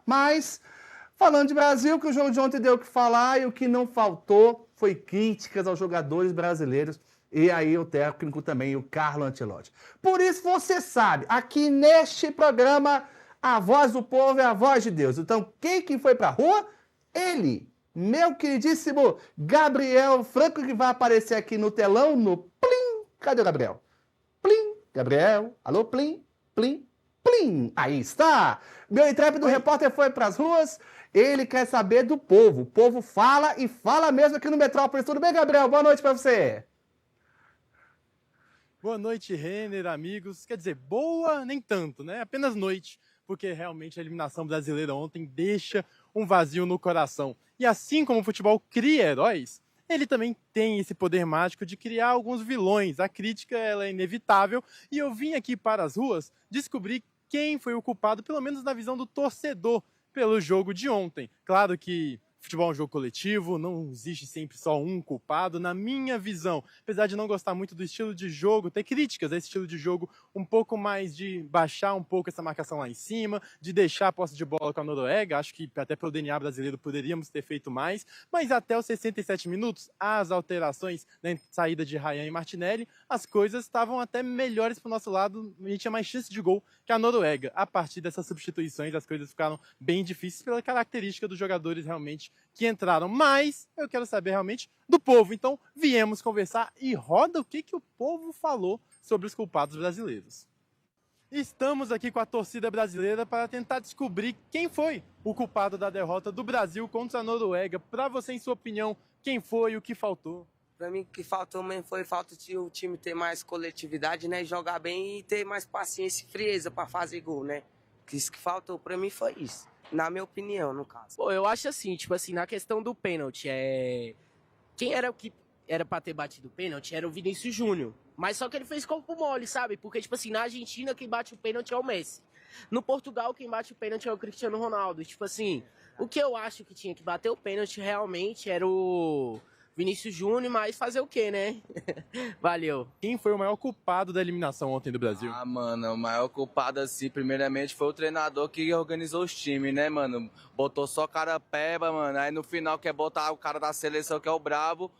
Mas, falando de Brasil, que o jogo de ontem deu o que falar e o que não faltou foi críticas aos jogadores brasileiros e aí o técnico também, o Carlo Ancelotti. Por isso, você sabe, aqui neste programa, a voz do povo é a voz de Deus. Então, quem que foi pra rua? Ele, meu queridíssimo Gabriel Franco, que vai aparecer aqui no telão, no Plim. Cadê o Gabriel? Plim, Gabriel, alô, Plim, Plim, Plim. Aí está. Meu intrépido repórter foi para as ruas, ele quer saber do povo. O povo fala e fala mesmo aqui no Metrópolis. Tudo bem, Gabriel? Boa noite para você. Boa noite, Renner, amigos. Quer dizer, boa nem tanto, né? Apenas noite, porque realmente a eliminação brasileira ontem deixa um vazio no coração. E assim como o futebol cria heróis, ele também tem esse poder mágico de criar alguns vilões. A crítica ela é inevitável e eu vim aqui para as ruas descobrir quem foi o culpado, pelo menos na visão do torcedor, pelo jogo de ontem. Claro que futebol é um jogo coletivo, não existe sempre só um culpado, na minha visão. Apesar de não gostar muito do estilo de jogo, ter críticas a esse estilo de jogo um pouco mais de baixar um pouco essa marcação lá em cima, de deixar a posse de bola com a Noruega, acho que até pelo DNA brasileiro poderíamos ter feito mais, mas até os 67 minutos, as alterações na saída de Ryan e Martinelli, as coisas estavam até melhores para o nosso lado, a gente tinha mais chance de gol que a Noruega. A partir dessas substituições, as coisas ficaram bem difíceis pela característica dos jogadores realmente que entraram, mas eu quero saber realmente do povo. Então, viemos conversar e roda o que o povo falou sobre os culpados brasileiros. Estamos aqui com a torcida brasileira para tentar descobrir quem foi o culpado da derrota do Brasil contra a Noruega. Para você, em sua opinião, quem foi e o que faltou? Para mim, o que faltou mesmo foi falta de o time ter mais coletividade, né? Jogar bem e ter mais paciência e frieza para fazer gol, né? Isso que faltou para mim foi isso. Na minha opinião, no caso. Pô, eu acho assim, tipo assim, na questão do pênalti, quem era o que era pra ter batido o pênalti era o Vinícius Júnior. Mas só que ele fez corpo mole, sabe? Porque, tipo assim, na Argentina quem bate o pênalti é o Messi. No Portugal quem bate o pênalti é o Cristiano Ronaldo. Tipo assim, o que eu acho que tinha que bater o pênalti realmente era o Vinícius Júnior, mas fazer o quê, né? Valeu. Quem foi o maior culpado da eliminação ontem do Brasil? Ah, mano, o maior culpado, assim, primeiramente foi o treinador que organizou os times, né, mano? Botou só cara peba, mano. Aí no final quer botar o cara da seleção, que é o brabo,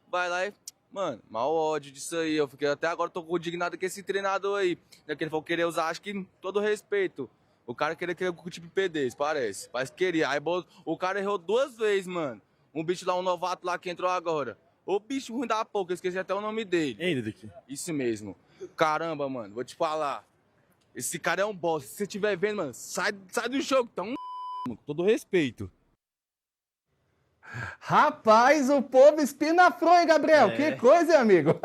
vai lá e... Mano, mal ódio disso aí. Eu fiquei até agora, tô indignado com esse treinador aí. Né, que ele falou querer usar, acho que todo respeito. O cara queria que o time perdesse, parece. Parece que queria. Aí o cara errou 2 vezes, mano. Um bicho lá, um novato lá que entrou agora. O bicho ruim da pouco, eu esqueci até o nome dele. Hendrick. Isso mesmo. Caramba, mano, vou te falar. Esse cara é um boss. Se você estiver vendo, mano, sai do jogo. Tá com todo respeito. Rapaz, o povo espinafrou, hein, Gabriel? Que coisa, hein, amigo?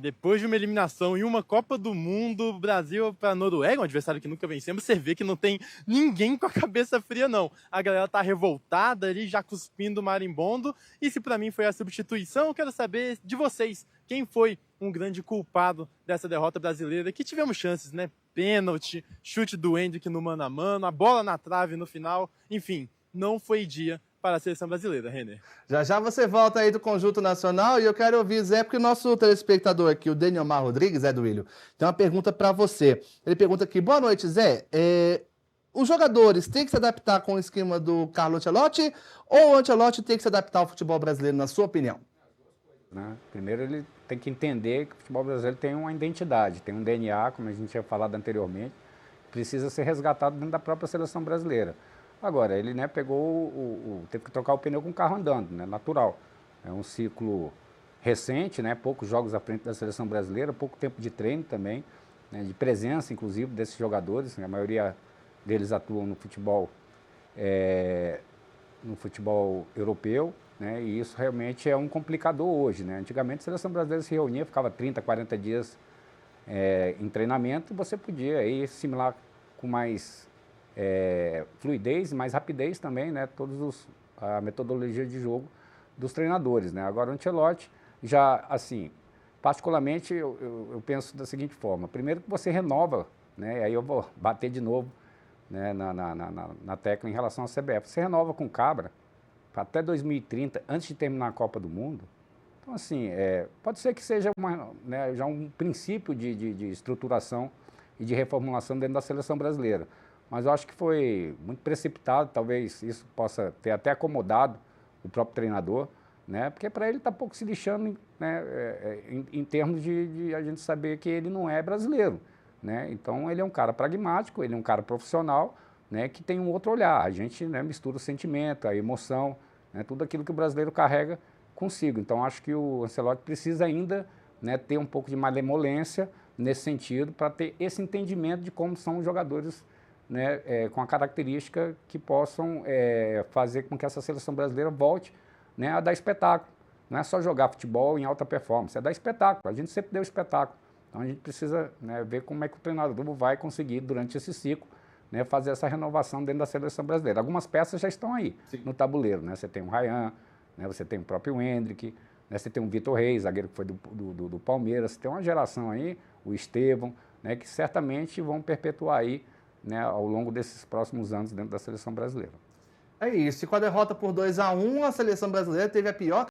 Depois de uma eliminação em uma Copa do Mundo, Brasil para a Noruega, um adversário que nunca vencemos, você vê que não tem ninguém com a cabeça fria, não. A galera tá revoltada ali, já cuspindo marimbondo. E se para mim foi a substituição, eu quero saber de vocês. Quem foi um grande culpado dessa derrota brasileira? Que tivemos chances, né? Pênalti, chute do Hendrick no mano a mano, a bola na trave no final. Enfim, não foi dia para a seleção brasileira, Renner. Já já você volta aí do Conjunto Nacional e eu quero ouvir Zé, porque o nosso telespectador aqui, o Danielmar Rodrigues, Zé Duílio, tem uma pergunta para você. Ele pergunta aqui, boa noite, Zé. Os jogadores têm que se adaptar com o esquema do Carlo Ancelotti ou o Ancelotti tem que se adaptar ao futebol brasileiro, na sua opinião? Né? Primeiro ele tem que entender que o futebol brasileiro tem uma identidade, tem um DNA, como a gente tinha falado anteriormente, precisa ser resgatado dentro da própria seleção brasileira. Agora, ele, né, teve que trocar o pneu com o carro andando, né, natural. É um ciclo recente, né, poucos jogos à frente da seleção brasileira, pouco tempo de treino também, né, de presença, inclusive, desses jogadores. Né, a maioria deles atuam no futebol europeu, né, e isso realmente é um complicador hoje. Né. Antigamente, a seleção brasileira se reunia, ficava 30, 40 dias em treinamento, e você podia aí assimilar com mais... fluidez, mais rapidez também, né, a metodologia de jogo dos treinadores, né. Agora o Ancelotti já, assim, particularmente eu penso da seguinte forma: primeiro que você renova, né, aí eu vou bater de novo, né, na tecla em relação à CBF, você renova com o Cabra até 2030, antes de terminar a Copa do Mundo. Então, assim, pode ser que seja já um princípio de estruturação e de reformulação dentro da seleção brasileira. Mas eu acho que foi muito precipitado, talvez isso possa ter até acomodado o próprio treinador, né? Porque para ele está pouco se lixando, né? Em termos de a gente saber que ele não é brasileiro, né? Então ele é um cara pragmático, ele é um cara profissional, né? Que tem um outro olhar. A gente, né, mistura o sentimento, a emoção, né? Tudo aquilo que o brasileiro carrega consigo. Então acho que o Ancelotti precisa ainda, né, ter um pouco de malemolência nesse sentido para ter esse entendimento de como são os jogadores, né, com a característica que possam fazer com que essa seleção brasileira volte, né, a dar espetáculo. Não é só jogar futebol em alta performance, é dar espetáculo. A gente sempre deu espetáculo. Então a gente precisa, né, ver como é que o treinador vai conseguir, durante esse ciclo, né, fazer essa renovação dentro da seleção brasileira. Algumas peças já estão aí no tabuleiro, né? Você tem o Ryan, né, você tem o próprio Hendrick, né, você tem o Vitor Reis, zagueiro que foi do Palmeiras, você tem uma geração aí, o Estevão, né, que certamente vão perpetuar aí, né, ao longo desses próximos anos dentro da seleção brasileira. É isso. E com a derrota por 2-1, a seleção brasileira teve a pior